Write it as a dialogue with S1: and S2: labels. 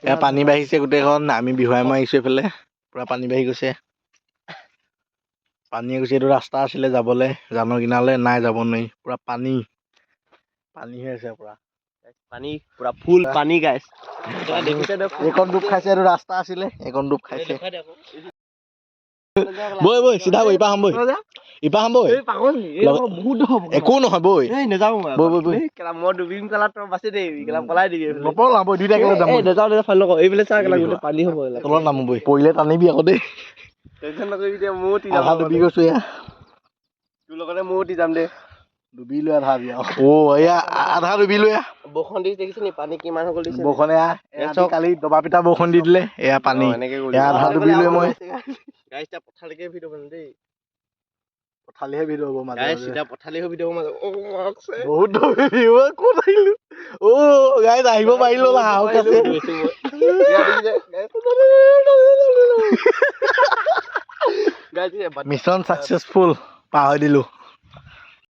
S1: এয়া পানী বাঢ়িছে গোটেইখন আমি বিহুৱাই মাৰিছো এইফালে পুৰা পানী বাঢ়ি গৈছে পানীয়ে গৈছে এইটো ৰাস্তা আছিলে যাবলৈ জানৰ কিনাৰলৈ নাই যাব নোৱাৰি পুৰা পানী হৈ আছে পুৰা
S2: পানী পুৰা ফুল পানী গাইছ
S1: এইকণ ডুব খাইছে এইটো ৰাস্তা আছিলে এইকণ ডুব খাইছে বৈ বৈ চিধা বৈ ইপা হাম বৈ একো নহয় বৈ
S2: নেযাওঁ
S1: বৈ বৈ বৈ
S2: মই ডুবিম কেলা তই বাচি দেই পলাই দিবি
S1: নপলা বৈ দুইটা একেলগে যাম
S2: নেযাওঁ ফাইল নকওঁ এইফালে চা কেলা গোটেই পানী হ'ব
S1: তলত নামো বৈ পৰিলে টানিবি আকৌ দেই
S2: টেনচন নকৰিবি দে ময়ো উঠি
S1: আধা ডুবি গৈছো এয়া
S2: তোৰ লগতে ময়ো উঠি যাম দে
S1: ডুবি লৈ আধা বিয়া এয়া আধা ডুবি লৈ
S2: বৰষুণ দি দেখিছে নি পানী কিমান হৈ গ'ল দিছে
S1: বৰষুণ এয়া কালি দবা পিটা বৰষুণ দি দিলে এয়া পানী এয়া আধা ডুবি লৈ মই
S2: গাইছ এতিয়া পথালিকে ভিডিঅ' বনাম দেই
S1: পথালিহে ভিডিঅ' হ'ব মাজে
S2: গাইছ এতিয়া পথালিহে ভিডিঅ' হ'ব মাজে
S1: বহুত ডুবি ক'ত আহিলো গাইছ আহিব পাৰিলো না আহক আছে মিছন ছাকচেছফুল পাহৰি দিলো